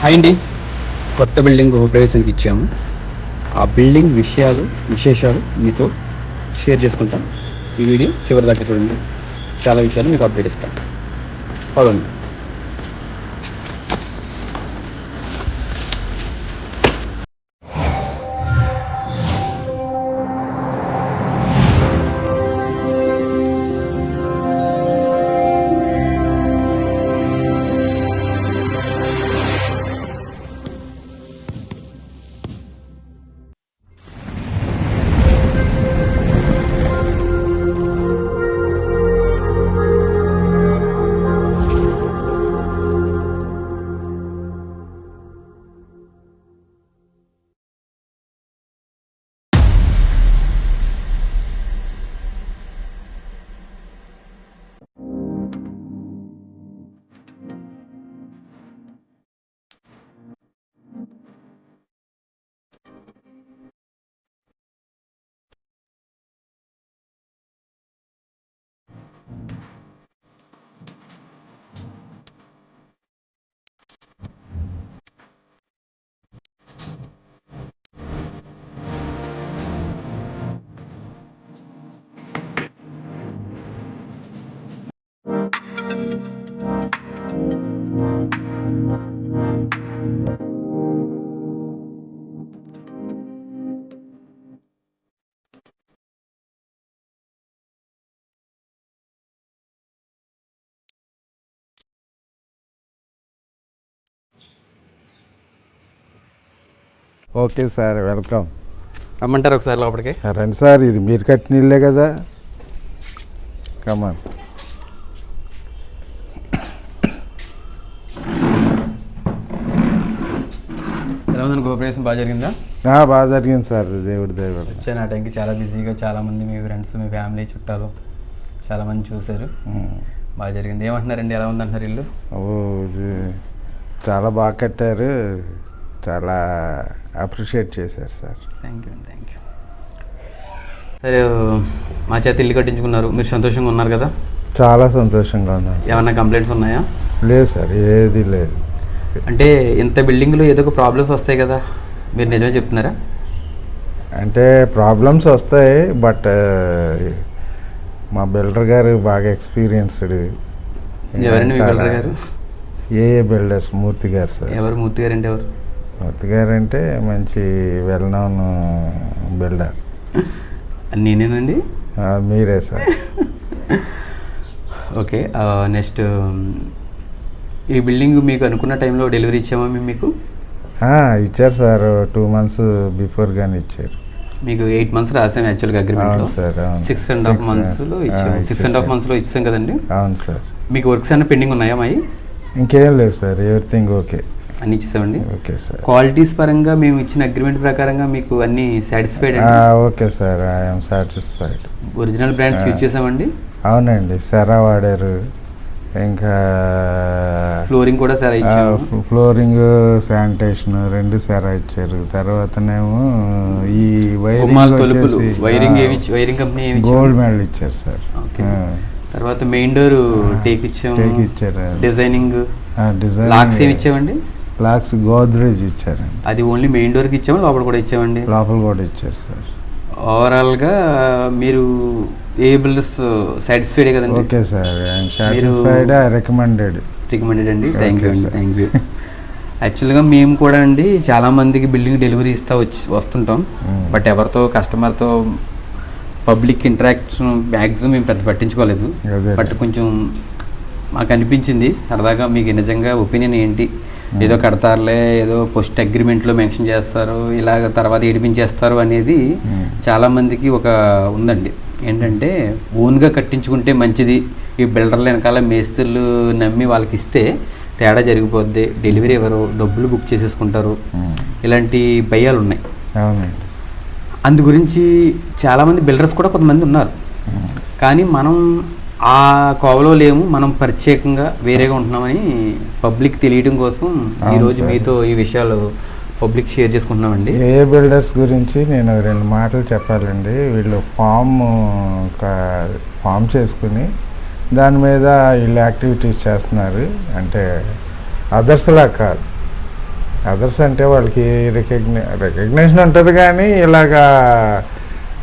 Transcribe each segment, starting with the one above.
Hi అండి. కొత్త building గృహప్రవేశానికి ఇచ్చాము. ఆ బిల్డింగ్ విశేషాలు మీతో షేర్ చేసుకుంటాం. ఈ వీడియో చివరి దాకా చూడండి. చాలా విషయాలు మీకు అప్డేట్ ఇస్తాం. ఫాలోండి. Okay sir, welcome. రమ్మంటారు ఒకసారి లోపలికి. రండి సార్, ఇది మీరు కట్టిన ఇల్లే కదా. కమాన్. ఎలా ఉందని గృహప్రవేశం బాగా జరిగిందా? బాగా జరిగింది సార్, దేవుడి దయ వల్ల. వచ్చాను ఆ టైంకి చాలా బిజీగా, చాలామంది మీ ఫ్రెండ్స్, మీ ఫ్యామిలీ చుట్టాలు చాలామంది చూశారు. బాగా జరిగింది. ఏమంటున్నారండి, ఎలా ఉందంటున్నారు ఇల్లు? ఇది చాలా బాగా కట్టారు, చాలా అప్రిషియేట్ చేశారు సార్. Thank you. సరే, మా చేత ఇల్లు కట్టించుకున్నారు, మీరు సంతోషంగా ఉన్నారు కదా? చాలా సంతోషంగా ఉన్నాను. ఏమన్నా కంప్లైంట్స్ ఉన్నాయా? లేదు సార్, ఏది లేదు. అంటే ఇంత బిల్డింగ్లో ఏదో ఒక ప్రాబ్లమ్స్ వస్తాయి కదా, మీరు నిజమే చెప్తున్నారా? అంటే ప్రాబ్లమ్స్ వస్తాయి, బట్ మా బిల్డర్ గారు బాగా ఎక్స్పీరియన్స్డ్. ఎవరండి మీ బిల్డర్ గారు? ఏ బిల్డర్స్, మూర్తి గారు సార్. ఎవరు మూర్తి గారు అంటే? ఎవరు మూర్తి గారు అంటే మంచి వెల్ నోన్ బిల్డర్. నేనేనండి. మీరే సార్. ఓకే, నెక్స్ట్ ఈ బిల్డింగ్ మీకు అనుకున్న టైంలో డెలివరీ ఇచ్చామా మేము మీకు? ఇచ్చారు సార్, 2 months బిఫోర్ గానే ఇచ్చారు. మీకు 8 months రాసాం యాక్చువల్గా అగ్రిమెంట్ సార్. 6.5 monthsలో ఇచ్చాం. 6.5 monthsలో ఇచ్చాం కదండి? అవును సార్. మీకు వర్క్స్ అన్న పెండింగ్ ఉన్నాయా మావి? ఇంకేం లేవు సార్, ఎవ్రీథింగ్ ఓకే. అన్ని ఇచ్చేసామండి. Okay sir. క్వాలిటీస్ పరంగా మేము ఇచ్చిన అగ్రిమెంట్ ప్రకారంగా మీకు అన్ని satisfied? Okay sir, I'm satisfied. Original brands use చేసామండి? అవునండి, సెరా వాడారు. ఇంకా ఫ్లోరింగ్ కూడా సెరా ఇచ్చారు. ఫ్లోరింగ్, శానిటేషన్ 2 సెరా ఇచ్చారు. తర్వాతనేమో ఈ వైరింగ్ కంపెనీ గోల్డ్ మెడల్ ఇచ్చారు సార్. తర్వాత మెయిన్ డోర్ టేక్ ఇచ్చారు. డిజైనింగ్ లాక్స్ ఏమి ఇచ్చామండి? లాక్స్ గోద్రేజ్ ఇచ్చారండి. అది ఓన్లీ మెయిన్ డోర్కి ఇచ్చాము, లోపల కూడా ఇచ్చామండి. లోపల కూడా ఇచ్చారు సార్. ఓవరాల్గా మీరు ఏ బిల్డర్స్ సాటిస్ఫైడ్ కదండి? Okay sir, I'm satisfied. Recommended అండి. Thank you. యాక్చువల్గా మేము కూడా అండి చాలామందికి బిల్డింగ్ డెలివరీ వస్తుంటాం. బట్ ఎవరితో కస్టమర్తో పబ్లిక్ ఇంటరాక్షన్ మ్యాక్సిమం మేము పెద్ద పట్టించుకోలేదు. బట్ కొంచెం మాకు అనిపించింది సరదాగా, మీకు నిజంగా ఒపీనియన్ ఏంటి? ఏదో కడతారులే, ఏదో పోస్ట్ అగ్రిమెంట్లో మెన్షన్ చేస్తారు, ఇలాగ తర్వాత ఏడిపించేస్తారు అనేది చాలామందికి ఒక ఉందండి. ఏంటంటే ఓన్గా కట్టించుకుంటే మంచిది, ఈ బిల్డర్ల వెనకాల మేస్త్రులు నమ్మి వాళ్ళకి ఇస్తే తేడా జరిగిపోద్ది, డెలివరీ ఎవరు, డబ్బులు బుక్ చేసేసుకుంటారు, ఇలాంటి భయాలు ఉన్నాయి. అందు గురించి చాలామంది బిల్డర్స్ కూడా కొంతమంది ఉన్నారు. కానీ మనం ఆ కోవలో లేము, మనం ప్రత్యేకంగా వేరేగా ఉంటున్నామని పబ్లిక్ తెలియడం కోసం ఈరోజు మీతో ఈ విషయాలు పబ్లిక్ షేర్ చేసుకుంటున్నామండి. ఏ బిల్డర్స్ గురించి నేను 2 మాటలు చెప్పాలండి. వీళ్ళు ఫామ్ చేసుకుని దాని మీద వీళ్ళు యాక్టివిటీస్ చేస్తున్నారు. అంటే అదర్స్లా కాదు, అదర్స్ అంటే వాళ్ళకి రికగ్నేషన్ ఉంటుంది, కానీ ఇలాగా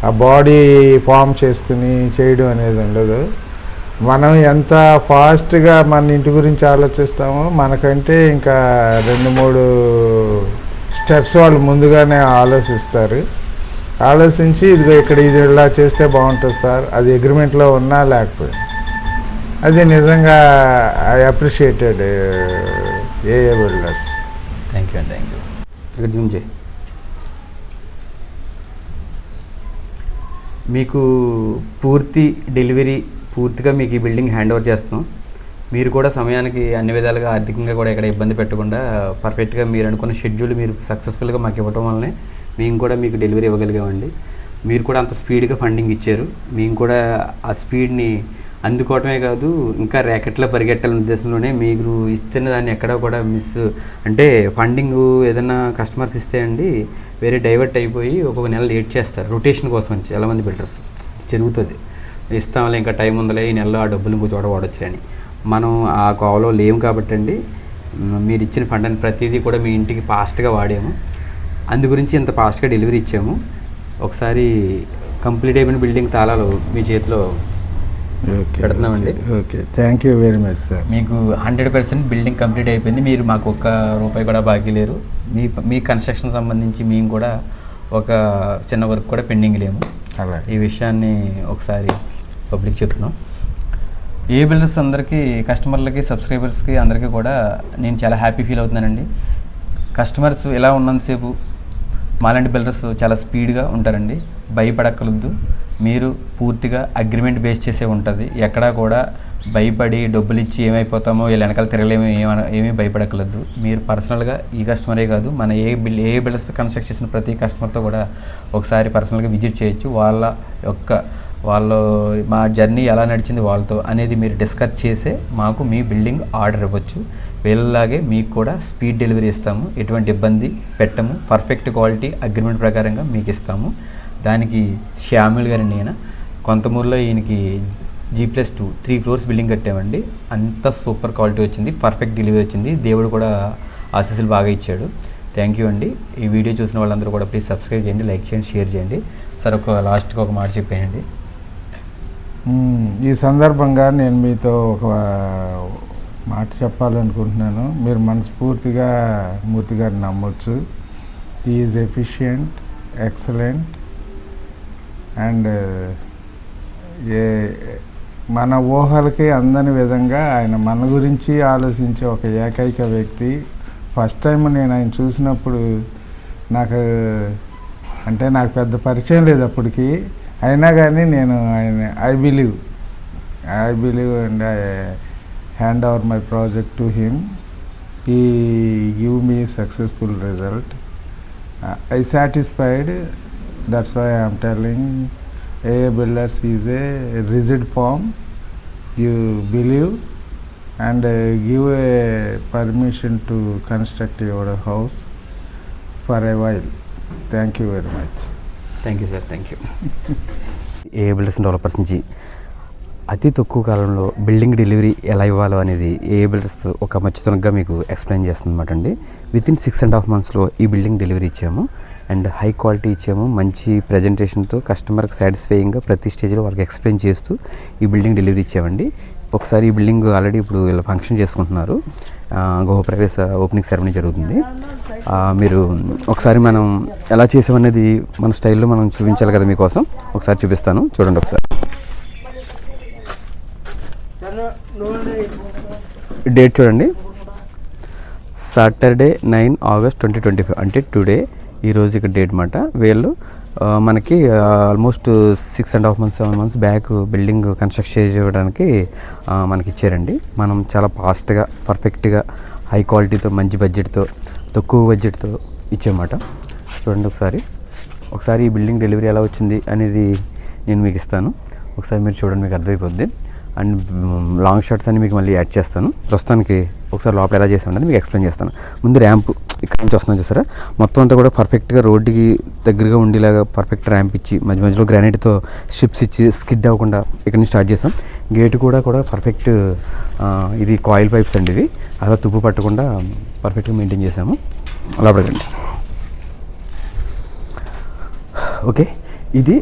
ఆ బాడీ ఫామ్ చేసుకుని చేయడం అనేది ఉండదు. మనం ఎంత ఫాస్ట్గా మన ఇంటి గురించి ఆలోచిస్తామో మనకంటే ఇంకా 2-3 స్టెప్స్ వాళ్ళు ముందుగానే ఆలోచిస్తారు. ఆలోచించి ఇదిగో ఇక్కడ ఇది ఇలా చేస్తే బాగుంటుంది సార్, అది అగ్రిమెంట్లో ఉన్నా లేకపోయినా. అది నిజంగా ఐ అప్రిషియేటెడ్ ఏఏ బిల్డర్స్. థ్యాంక్ యూ అండి, థ్యాంక్ యూ. ఇక్కడ జూమ్ చేయి. మీకు పూర్తి డెలివరీ పూర్తిగా మీకు ఈ బిల్డింగ్ హ్యాండ్ ఓవర్ చేస్తాం. మీరు కూడా సమయానికి అన్ని విధాలుగా ఆర్థికంగా కూడా ఎక్కడ ఇబ్బంది పెట్టకుండా పర్ఫెక్ట్గా మీరు అనుకున్న షెడ్యూల్ మీరు సక్సెస్ఫుల్గా మాకు ఇవ్వడం వల్లనే మేము కూడా మీకు డెలివరీ ఇవ్వగలిగామండి. మీరు కూడా అంత స్పీడ్గా ఫండింగ్ ఇచ్చారు. మేము కూడా ఆ స్పీడ్ని అందుకోవటమే కాదు, ఇంకా ర్యాకెట్లో పరిగెట్టాలనే ఉద్దేశంలోనే మీరు ఇస్తున్న దాన్ని ఎక్కడ కూడా అంటే ఫండింగ్ ఏదైనా కస్టమర్స్ ఇస్తే అండి వేరే డైవర్ట్ అయిపోయి ఒక్కొక్క నెల లేట్ చేస్తారు రొటేషన్ కోసం. చాలామంది బిల్డర్స్ జరుగుతుంది, ఇస్తాంలే ఇంకా టైం ఉందలే ఈ నెలలో ఆ డబ్బులు ఇంకో చోట వాడొచ్చు అని. మనం ఆ కోవలో లేము కాబట్టి అండి మీరు ఇచ్చిన ఫండ్ ప్రతిదీ కూడా మీ ఇంటికి ఫాస్ట్గా వాడాము. అందు గురించి ఇంత ఫాస్ట్గా డెలివరీ ఇచ్చాము. ఒకసారి కంప్లీట్ అయిపోయిన బిల్డింగ్ తాళాలు మీ చేతిలో పెడుతున్నామండి. Okay, thank you very much sir. మీకు 100% బిల్డింగ్ కంప్లీట్ అయిపోయింది. మీరు మాకు ఒక్క రూపాయి కూడా బాకీ లేరు. మీ కన్స్ట్రక్షన్ సంబంధించి మేము కూడా ఒక చిన్న వర్క్ కూడా పెండింగ్ లేము. ఈ విషయాన్ని ఒకసారి పబ్లిక్ చెప్తున్నాం. ఏ బిల్డర్స్ అందరికీ, కస్టమర్లకి, సబ్స్క్రైబర్స్కి అందరికీ కూడా నేను చాలా హ్యాపీ ఫీల్ అవుతున్నానండి. కస్టమర్స్ ఎలా ఉన్నంతసేపు మాలాంటి బిల్డర్స్ చాలా స్పీడ్గా ఉంటారండి. భయపడక్కలొద్దు. మీరు పూర్తిగా అగ్రిమెంట్ బేస్ చేసే ఉంటుంది. ఎక్కడా కూడా భయపడి డబ్బులు ఇచ్చి ఏమైపోతామో వీళ్ళు వెనకాల తిరగలేమో ఏమీ భయపడక్కలొద్దు. మీరు పర్సనల్గా ఈ కస్టమరే కాదు, మన ఏ బిల్డర్స్ కన్స్ట్రక్ట్ చేసిన ప్రతి కస్టమర్తో కూడా ఒకసారి పర్సనల్గా విజిట్ చేయొచ్చు. వాళ్ళు మా జర్నీ ఎలా నడిచింది వాళ్ళతో అనేది మీరు డిస్కస్ చేసే మాకు మీ బిల్డింగ్ ఆర్డర్ ఇవ్వచ్చు. వీళ్ళలాగే మీకు కూడా స్పీడ్ డెలివరీ ఇస్తాము. ఎటువంటి ఇబ్బంది పెట్టము. పర్ఫెక్ట్ క్వాలిటీ అగ్రిమెంట్ ప్రకారంగా మీకు ఇస్తాము. దానికి శ్యాముల్ గారండి, ఈయన కొంతమూరులో ఈయనకి G+2 3 floors బిల్డింగ్ కట్టామండి. అంత సూపర్ క్వాలిటీ వచ్చింది, పర్ఫెక్ట్ డెలివరీ వచ్చింది. దేవుడు కూడా ఆశీస్సులు బాగా ఇచ్చాడు. థ్యాంక్ యూ అండి. ఈ వీడియో చూసిన వాళ్ళందరూ కూడా ప్లీజ్ సబ్స్క్రైబ్ చేయండి, లైక్ చేయండి, షేర్ చేయండి. సార్ లాస్ట్కి ఒక మాట చెప్పేయండి. ఈ సందర్భంగా నేను మీతో ఒక మాట చెప్పాలనుకుంటున్నాను. మీరు మనస్ఫూర్తిగా మూర్తి గారిని నమ్మొచ్చు. ఈజ్ ఎఫిషియంట్, ఎక్సలెంట్ అండ్ మన ఊహలకి అందని విధంగా ఆయన మన గురించి ఆలోచించే ఒక ఏకైక వ్యక్తి. ఫస్ట్ టైం నేను ఆయన చూసినప్పుడు నాకు పెద్ద పరిచయం లేదు అప్పటికి. అయినా కానీ నేను ఆయన I believe and I hand over my project to him. He give me successful result. I satisfied. That's why I'm telling AA Builders is a rigid form. You believe and give a permission to construct your house for a while. Thank you very much. Thank you sir, thank you. A builders developers నుంచి అతి తక్కువ కాలంలో building delivery ఎలా ఇవ్వాలో అనేది ఏ builders ఒక మచ్చితనంగా మీకు explain చేస్తుంది అనమాట అండి. వితిన్ 6.5 monthsలో ఈ బిల్డింగ్ డెలివరీ ఇచ్చాము. అండ్ హై క్వాలిటీ ఇచ్చాము. మంచి ప్రజెంటేషన్తో కస్టమర్కి సాటిస్ఫైయింగ్గా ప్రతి స్టేజ్లో వాళ్ళకి ఎక్స్ప్లెయిన్ చేస్తూ ఈ బిల్డింగ్ డెలివరీ ఇచ్చామండి. ఒకసారి ఈ బిల్డింగ్ ఆల్రెడీ ఇప్పుడు వీళ్ళు ఫంక్షన్ చేసుకుంటున్నారు. గృహప్రవేశ ఓపెనింగ్ సెరమనీ జరుగుతుంది. మీరు ఒకసారి మనం ఎలా చేసామనేది మన స్టైల్లో మనం చూపించాలి కదా మీకోసం. ఒకసారి చూపిస్తాను, చూడండి ఒకసారి. డేట్ చూడండి, Saturday 9 August 2025 అంటే టుడే, ఈరోజు ఇక్కడ డేట్ మాట. వీళ్ళు మనకి almost 6.5 months 7 months back building construct చేయడానికి మనకి ఇచ్చారండి. మనం చాలా ఫాస్ట్గా పర్ఫెక్ట్గా హై క్వాలిటీతో మంచి బడ్జెట్తో తక్కువ బడ్జెట్తో ఇచ్చామాట. చూడండి ఒకసారి ఈ బిల్డింగ్ డెలివరీ ఎలా వచ్చింది అనేది నేను మీకు ఇస్తాను. ఒకసారి మీరు చూడండి, మీకు అర్థమైపోద్ది. అండ్ లాంగ్ షాట్స్ అన్ని మీకు మళ్ళీ యాడ్ చేస్తాను. ప్రస్తుతానికి ఒకసారి లోపల ఎలా చేసామని మీకు ఎక్స్ప్లెయిన్ చేస్తాను. ముందు ర్యాంప్ ఇక్కడ నుంచి వస్తున్నాను చూసారా, మొత్తం అంతా కూడా పర్ఫెక్ట్గా రోడ్డుకి దగ్గరగా ఉండేలాగా పర్ఫెక్ట్ ర్యాంప్ ఇచ్చి మధ్యలో గ్రానైట్తో స్ట్రిప్స్ ఇచ్చి స్కిడ్ అవ్వకుండా ఇక్కడ నుంచి స్టార్ట్ చేసాం. గేట్ కూడా పర్ఫెక్ట్, ఇది కాయిల్ పైప్స్ అండి, ఇవి అలా తుప్పు పట్టకుండా పర్ఫెక్ట్గా మెయింటైన్ చేసాము. లోపలికి రండి. ఓకే, ఇది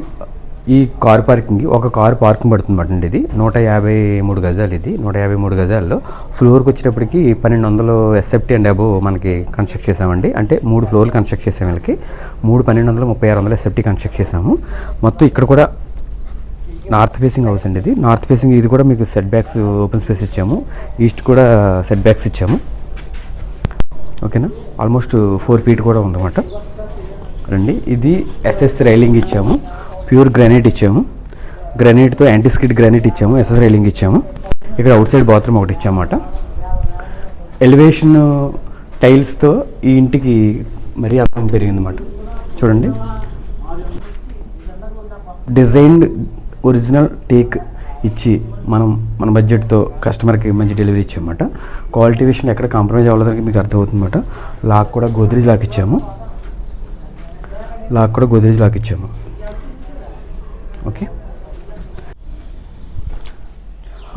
ఈ కార్ పార్కింగ్, ఒక కార్ పార్కింగ్ పడుతుంది అన్నమాట. ఇది 153 గజాలు. ఇది 153 గజాల్లో ఫ్లోర్కి వచ్చేటప్పటికి 1200 ఎస్ఎఫ్టీ అండ్ అబోవ్ మనకి కన్స్ట్రక్ట్ చేసామండి. అంటే 3 ఫ్లోర్లు కన్స్ట్రక్ట్ చేసాము. వీళ్ళకి 1200 3600 ఎస్ఎఫ్టీ కన్స్ట్రక్ట్ చేసాము. మొత్తం ఇక్కడ కూడా నార్త్ ఫేసింగ్ హౌస్ అండి. ఇది నార్త్ ఫేసింగ్. ఇది కూడా మీకు సెట్ బ్యాక్స్ ఓపెన్ స్పేస్ ఇచ్చాము. ఈస్ట్ కూడా సెట్ బ్యాక్స్ ఇచ్చాము. ఓకేనా, ఆల్మోస్ట్ 4 ఫీట్ కూడా ఉందన్నమాట. రండి, ఇది ఎస్ఎస్ రైలింగ్ ఇచ్చాము, ప్యూర్ గ్రానైట్ ఇచ్చాము. గ్రానైట్తో యాంటీస్కిడ్ గ్రానైట్ ఇచ్చాము, ఎస్ఎస్ రైలింగ్ ఇచ్చాము. ఇక్కడ అవుట్ సైడ్ బాత్రూమ్ ఒకటి ఇచ్చామన్నమాట. ఎలివేషన్ టైల్స్తో ఈ ఇంటికి మరీ అందం పెరిగిందన్నమాట. చూడండి, డిజైన్డ్ ఒరిజినల్ టేక్ ఇచ్చి మన బడ్జెట్తో కస్టమర్కి మంచి డెలివరీ ఇచ్చామన్నమాట. క్వాలిటీ విషయం ఎక్కడ కాంప్రమైజ్ అవ్వలేదని మీకు అర్థమవుతుందన్నమాట. లాక్ కూడా గోద్రేజ్ లాక్ ఇచ్చాము.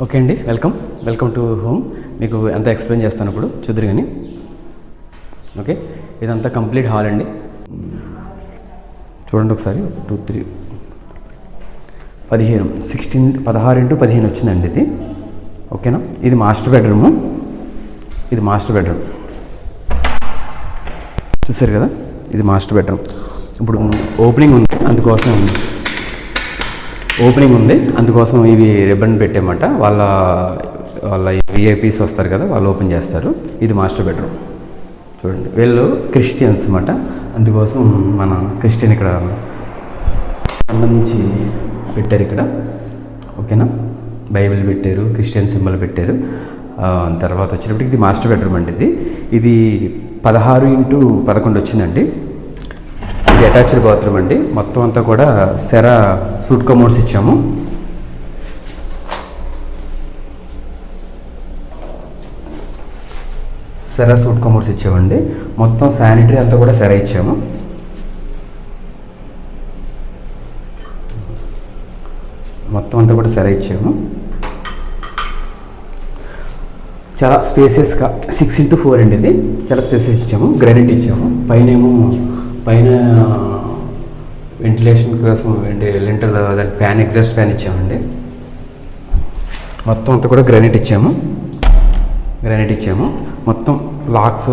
ఓకే అండి, వెల్కమ్ టు హోమ్. మీకు ఎంత ఎక్స్ప్లెయిన్ చేస్తాను ఇప్పుడు చూద్దరు కానీ. ఓకే, ఇదంతా కంప్లీట్ హాల్ అండి. చూడండి ఒకసారి, 2 3 16 ఇంటూ 15 వచ్చిందండి ఇది. ఓకేనా, ఇది మాస్టర్ బెడ్రూము. చూసారు కదా, ఇది మాస్టర్ బెడ్రూమ్. ఇప్పుడు ఓపెనింగ్ ఉంది, అందుకోసం ఇవి రిబ్బన్ పెట్టామట. వాళ్ళ విఐపీస్ వస్తారు కదా, వాళ్ళు ఓపెన్ చేస్తారు. ఇది మాస్టర్ బెడ్రూమ్. చూడండి, వీళ్ళు క్రిస్టియన్స్ అన్నమాట. అందుకోసం మన క్రిస్టియన్ ఇక్కడ సంబంధించి పెట్టారు ఇక్కడ. ఓకేనా, బైబిల్ పెట్టారు, క్రిస్టియన్ సింబల్ పెట్టారు. తర్వాత వచ్చేటప్పటికి ఇది మాస్టర్ బెడ్రూమ్ అండి. ఇది 16x11 వచ్చిందండి. ఇది అటాచ్డ్ బాత్రూమ్ అండి. మొత్తం అంతా కూడా సెరా సూట్ కమోడ్స్ ఇచ్చాము. ఇచ్చామండి. మొత్తం శానిటరీ అంతా కూడా సెరా ఇచ్చాము. చాలా స్పేసెస్గా 6x4 అండి. ఇది చాలా స్పేసెస్ ఇచ్చాము. గ్రానైట్ ఇచ్చాము. పైన వెంటిలేషన్ కోసం లింటల్ దాని ఫ్యాన్, ఎగ్జాస్ట్ ఫ్యాన్ ఇచ్చామండి. మొత్తం అంతా కూడా గ్రానైట్ ఇచ్చాము. మొత్తం లాక్స్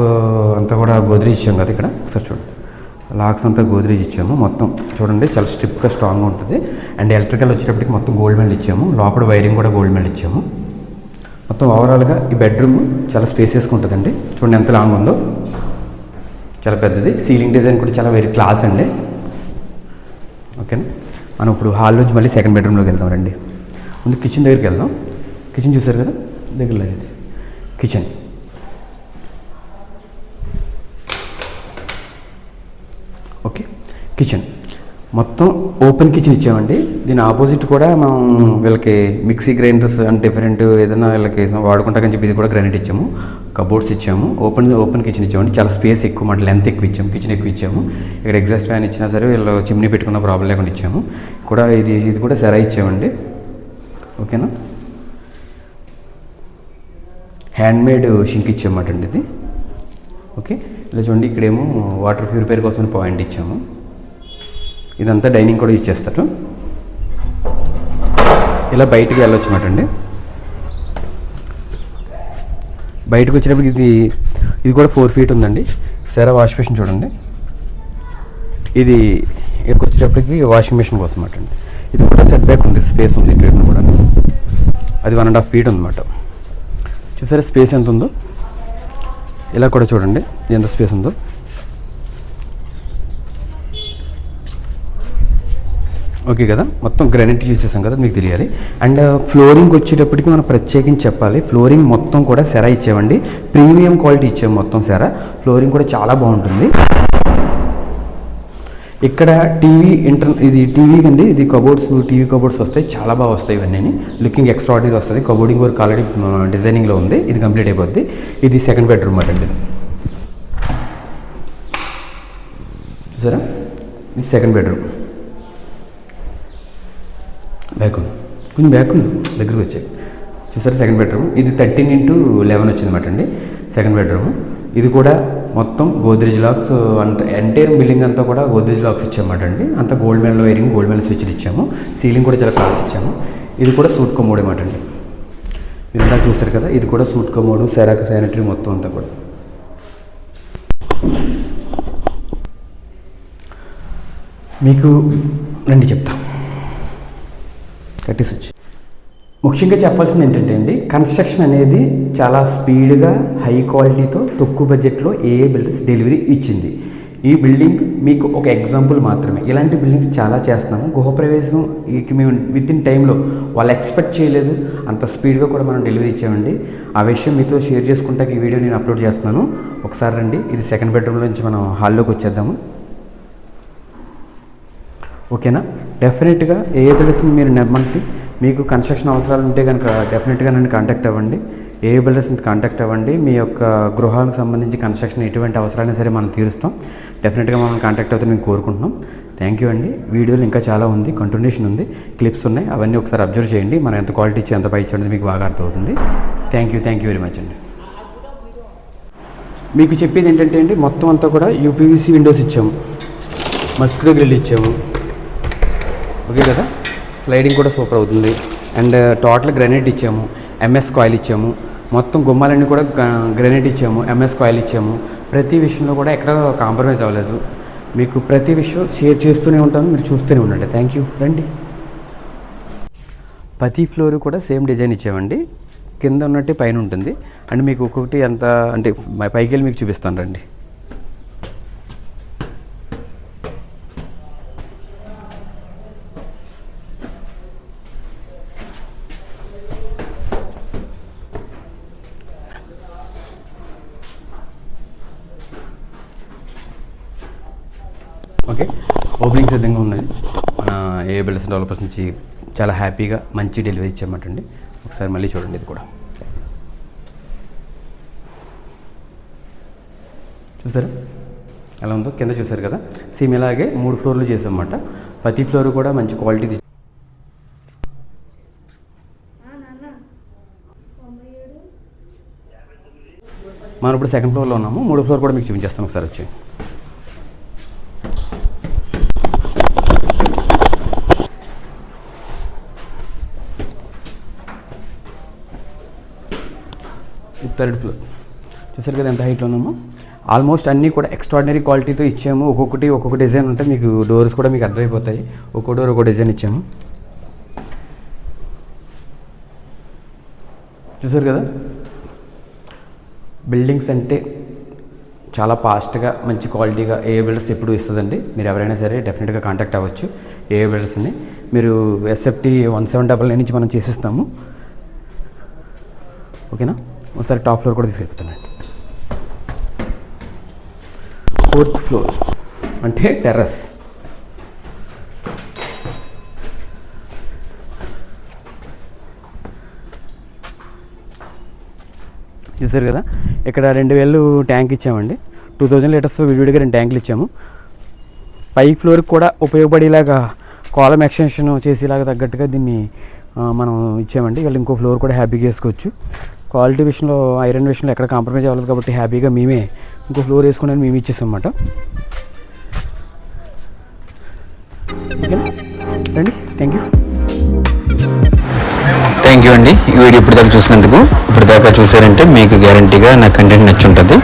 అంతా కూడా గోద్రేజ్ ఇచ్చాము కదా. ఇక్కడ ఒకసారి చూడండి, లాక్స్ అంతా గోద్రేజ్ ఇచ్చాము. మొత్తం చూడండి, చాలా స్ట్రిప్గా స్ట్రాంగ్గా ఉంటుంది. అండ్ ఎలక్ట్రికల్ వచ్చేటప్పటికి మొత్తం గోల్డ్ మెడల్ ఇచ్చాము. లోపల వైరింగ్ కూడా గోల్డ్ మెడల్ ఇచ్చాము. మొత్తం ఓవరాల్గా ఈ బెడ్రూమ్ చాలా స్పేసెస్గా ఉంటుందండి. చూడండి ఎంత లాంగ్ ఉందో, చాలా పెద్దది. సీలింగ్ డిజైన్ కూడా చాలా వెరీ క్లాస్ అండి. ఓకేనా, మనం ఇప్పుడు హాల్ నుంచి మళ్ళీ సెకండ్ బెడ్రూమ్లోకి వెళ్దాం. రండి, ముందు కిచెన్ దగ్గరికి వెళ్దాం. కిచెన్ చూసారు కదా, దగ్గరలో ఇది కిచెన్. ఓకే, కిచెన్ మొత్తం ఓపెన్ కిచెన్ ఇచ్చామండి. దీని ఆపోజిట్ కూడా మనం వీళ్ళకి మిక్సీ గ్రైండర్స్ అండ్ డిఫరెంట్ ఏదైనా వీళ్ళకి వాడుకుంటాకని చెప్పి ఇది కూడా గ్రైండర్ ఇచ్చాము. కబోర్డ్స్ ఇచ్చాము. ఓపెన్ కిచెన్ ఇచ్చామండి. చాలా స్పేస్ ఎక్కువ మాట, లెంత్ ఎక్కువ ఇచ్చాము. కిచెన్ ఎక్కువ ఇచ్చాము. ఇక్కడ ఎగ్జాస్ట్ ఫ్యాన్ ఇచ్చినా సరే వీళ్ళు చిమ్నీ పెట్టుకున్న ప్రాబ్లం లేకుండా ఇచ్చాము. కూడా ఇది కూడా సెరా ఇచ్చామండి. ఓకేనా, హ్యాండ్మేడ్ షింక్ ఇచ్చామన్నమాట అండి ఇది. ఓకే, ఇలా చూడండి, ఇక్కడేమో వాటర్ ప్యూరిఫైర్ కోసం పాయింట్ ఇచ్చాము. ఇదంతా డైనింగ్ కూడా ఇచ్చేస్తారు. ఇలా బయటికి వెళ్ళొచ్చు అన్నమాట అండి. బయటకు వచ్చేటప్పటికి ఇది కూడా 4 ఫీట్ ఉందండి. సెరా వాష్ బేసిన్ చూడండి. ఇది ఇక్కడికి వచ్చేటప్పటికి వాషింగ్ మెషిన్ కోసం అన్నమాట అండి. ఇది కూడా సెట్ బ్యాక్ ఉంది, స్పేస్ ఉంది. ఇక్కడ కూడా అది 1.5 ఫీట్ ఉందన్నమాట. చూసారా స్పేస్ ఎంత ఉందో. ఇలా కూడా చూడండి ఎంత స్పేస్ ఉందో. ఓకే కదా, మొత్తం గ్రానైట్ యూజ్ చేసాం కదా, మీకు తెలియాలి. అండ్ ఫ్లోరింగ్ వచ్చేటప్పటికి మనం ప్రత్యేకించి చెప్పాలి. ఫ్లోరింగ్ మొత్తం కూడా సెరా ఇచ్చామండి. ప్రీమియం క్వాలిటీ ఇచ్చాము మొత్తం సెరా. ఫ్లోరింగ్ కూడా చాలా బాగుంటుంది. ఇక్కడ ఇది టీవీ అండి. ఇది టీవీ కబోర్డ్స్ వస్తాయి, చాలా బాగా వస్తాయి. ఇవన్నీ లుకింగ్ ఎక్స్ట్రాడినరీ వస్తుంది. కబోర్డింగ్ వర్క్ ఆల్రెడీ డిజైనింగ్లో ఉంది. ఇది కంప్లీట్ అయిపోద్ది. ఇది సెకండ్ బెడ్రూమ్ అండి. చూసారా, ఇది సెకండ్ బెడ్రూమ్. బ్యాక్ ఉంది, కొంచెం బ్యాక్ ఉంది, దగ్గరకు వచ్చాయి. చూసారా సెకండ్ బెడ్రూమ్. ఇది 13x11 వచ్చిందన్నమాట అండి సెకండ్ బెడ్రూమ్. ఇది కూడా మొత్తం గోద్రేజ్ లాక్స్ అంటే ఎంటైర్ బిల్డింగ్ అంతా కూడా గోద్రేజ్ లాక్స్ ఇచ్చామన్నమాట అండి. అంతా gold medal wiring, gold medal స్విచ్లు ఇచ్చాము. సీలింగ్ కూడా చాలా క్లాస్ ఇచ్చాము. ఇది కూడా సూట్ కమోడ్ అన్నమాట అండి. మీరు ఇందాక చూసారు కదా, ఇది కూడా సూట్ కమోడు, సెరాక్ శానిటరీ మొత్తం అంతా కూడా. మీకు రండి చెప్తా. కట్టి స్విచ్. ముఖ్యంగా చెప్పాల్సింది ఏంటంటే అండి, కన్స్ట్రక్షన్ అనేది చాలా స్పీడ్గా హై క్వాలిటీతో తక్కువ బడ్జెట్లో ఏఏ బిల్డర్స్ డెలివరీ ఇచ్చింది. ఈ బిల్డింగ్ మీకు ఒక ఎగ్జాంపుల్ మాత్రమే. ఇలాంటి బిల్డింగ్స్ చాలా చేస్తున్నాము. గృహప్రవేశం మేము విత్ ఇన్ టైంలో వాళ్ళు ఎక్స్పెక్ట్ చేయలేదు, అంత స్పీడ్గా కూడా మనం డెలివరీ ఇచ్చామండి. ఆ విషయం మీతో షేర్ చేసుకుంటాక ఈ వీడియో నేను అప్లోడ్ చేస్తున్నాను. ఒకసారి రండి. ఇది సెకండ్ బెడ్రూమ్లో నుంచి మనం హాల్లోకి వచ్చేద్దాము. ఓకేనా? డెఫినెట్గా ఏఏ బిల్డర్స్ని మీరు నమ్మండి. మీకు కన్స్ట్రక్షన్ అవసరాలు ఉంటే కనుక డెఫినెట్గా నన్ను కాంటాక్ట్ అవ్వండి. ఏఏ బిల్డర్స్ని కాంటాక్ట్ అవ్వండి. మీ యొక్క గృహాలకు సంబంధించి కన్స్ట్రక్షన్ ఎటువంటి అవసరాలైనా సరే మనం తీరుస్తాం. డెఫినెట్గా మనం కాంటాక్ట్ అవుతాం మేము కోరుకుంటున్నాం. థ్యాంక్ యూ అండి. వీడియోలు ఇంకా చాలా ఉంది, కంటిన్యూషన్ ఉంది, క్లిప్స్ ఉన్నాయి. అవన్నీ ఒకసారి అబ్జర్వ్ చేయండి. మనం ఎంత క్వాలిటీ ఇచ్చి ఎంత పై ఇచ్చేది మీకు బాగా అర్థమవుతుంది. థ్యాంక్ యూ వెరీ మచ్ అండి. మీకు చెప్పేది ఏంటంటే అండి, మొత్తం అంతా కూడా యూపీవీసీ విండోస్ ఇచ్చాము, మస్కిటో గ్రిల్ ఇచ్చాము. ఓకే కదా? స్లైడింగ్ కూడా సూపర్ అవుతుంది. అండ్ టోటల్ గ్రానైట్ ఇచ్చాము, ఎంఎస్ కాయిల్ ఇచ్చాము. మొత్తం గుమ్మాలన్నీ కూడా గ్రానైట్ ఇచ్చాము, ఎంఎస్ కాయిల్ ఇచ్చాము. ప్రతి విషయంలో కూడా ఎక్కడ కాంప్రమైజ్ అవ్వలేదు. మీకు ప్రతి విషయం షేర్ చేస్తూనే ఉంటాను, మీరు చూస్తూనే ఉండండి. Thank you friend. ప్రతి ఫ్లోర్ కూడా సేమ్ డిజైన్ ఇచ్చామండి. కింద ఉన్నట్టే పైన ఉంటుంది. అండ్ మీకు ఒక్కొక్కటి ఎంత అంటే పైకి వెళ్ళి మీకు చూపిస్తాను రండి. ఓకే, ఓపెనింగ్ సిద్ధంగా ఉన్నది. మన ఏఏ బిల్డర్స్ డెవలపర్స్ నుంచి చాలా హ్యాపీగా మంచి డెలివరీ ఇచ్చామంటండి. ఒకసారి మళ్ళీ చూడండి. ఇది కూడా చూసారా ఎలా ఉందో? కింద చూసారు కదా, సేమ్ ఇలాగే 3 ఫ్లోర్లు చేసామన్నమాట. ప్రతి ఫ్లోర్ కూడా మంచి క్వాలిటీ. మనం ఇప్పుడు సెకండ్ ఫ్లోర్లో ఉన్నాము. 3వ ఫ్లోర్ కూడా మీకు చూపించేస్తాను. ఒకసారి వచ్చి థర్డ్ ఫ్లోర్ చూసారు కదా ఎంత హైట్లో ఉన్నామో. ఆల్మోస్ట్ అన్నీ కూడా ఎక్స్ట్రాడినరీ క్వాలిటీతో ఇచ్చాము. ఒక్కొక్క డిజైన్ ఉంటే మీకు డోర్స్ కూడా మీకు అర్థమైపోతాయి. ఒక్కో డోర్ ఒక్కో డిజైన్ ఇచ్చాము. చూసారు కదా, బిల్డింగ్స్ అంటే చాలా ఫాస్ట్గా మంచి క్వాలిటీగా ఏఏ బిల్డర్స్ ఎప్పుడు ఇస్తుందండి. మీరు ఎవరైనా సరే డెఫినెట్గా కాంటాక్ట్ అవ్వచ్చు ఏఏ బిల్డర్స్ని. మీరు ఎస్ఎఫ్టీ 1799 నుంచి మనం చేసిస్తాము. ఓకేనా? ఒకసారి టాప్ ఫ్లోర్ కూడా తీసుకెళ్తానండి. 4th ఫ్లోర్ అంటే టెర్రస్. చూసారు కదా, ఇక్కడ 2000 ట్యాంక్ ఇచ్చామండి. 2000 లీటర్స్ విడివిడిగా 2 ట్యాంకులు ఇచ్చాము. పై ఫ్లోర్కి కూడా ఉపయోగపడేలాగా కాలం ఎక్స్టెన్షన్ చేసేలాగా తగ్గట్టుగా దీన్ని మనం ఇచ్చామండి. వాళ్ళు ఇంకో ఫ్లోర్ కూడా హ్యాపీగా వేసుకోవచ్చు. క్వాలిటీ విషయంలో, ఐరన్ విషయంలో ఎక్కడ కాంప్రమైజ్ అవ్వలేదు కాబట్టి హ్యాపీగా మేమే ఇంకో ఫ్లోర్ వేసుకుని మేము ఇచ్చేసాం అన్నమాట. ఓకేనా రండి. థ్యాంక్ యూ అండి. ఈ వీడియో ఇప్పటిదాకా చూసినందుకు. ఇప్పటిదాకా చూసారంటే మీకు గ్యారంటీగా నా కంటెంట్ నచ్చి ఉంటుంది.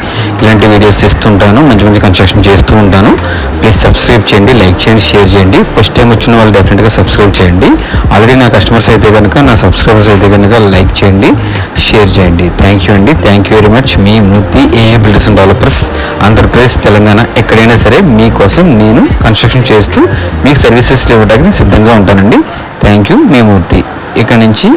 ఇలాంటి వీడియోస్ ఇస్తుంటాను, మంచి మంచి కన్స్ట్రక్షన్ చేస్తూ ఉంటాను. ప్లీజ్ సబ్స్క్రైబ్ చేయండి, లైక్ చేయండి, షేర్ చేయండి. ఫస్ట్ టైం వచ్చిన వాళ్ళు డెఫినెట్గా సబ్స్క్రైబ్ చేయండి. ఆల్రెడీ నా కస్టమర్స్ అయితే కనుక, నా సబ్స్క్రైబర్స్ అయితే కనుక లైక్ చేయండి, షేర్ చేయండి. థ్యాంక్ యూ అండి. Thank you very much. మీ Murthy AA builders and developers, Andhra Pradesh, Telangana, ఎక్కడైనా సరే మీకోసం నేను కన్స్ట్రక్షన్ చేస్తూ మీకు సర్వీసెస్ ఇవ్వడానికి సిద్ధంగా ఉంటానండి. Thank you. మీ మూర్తి. ఇక నుంచి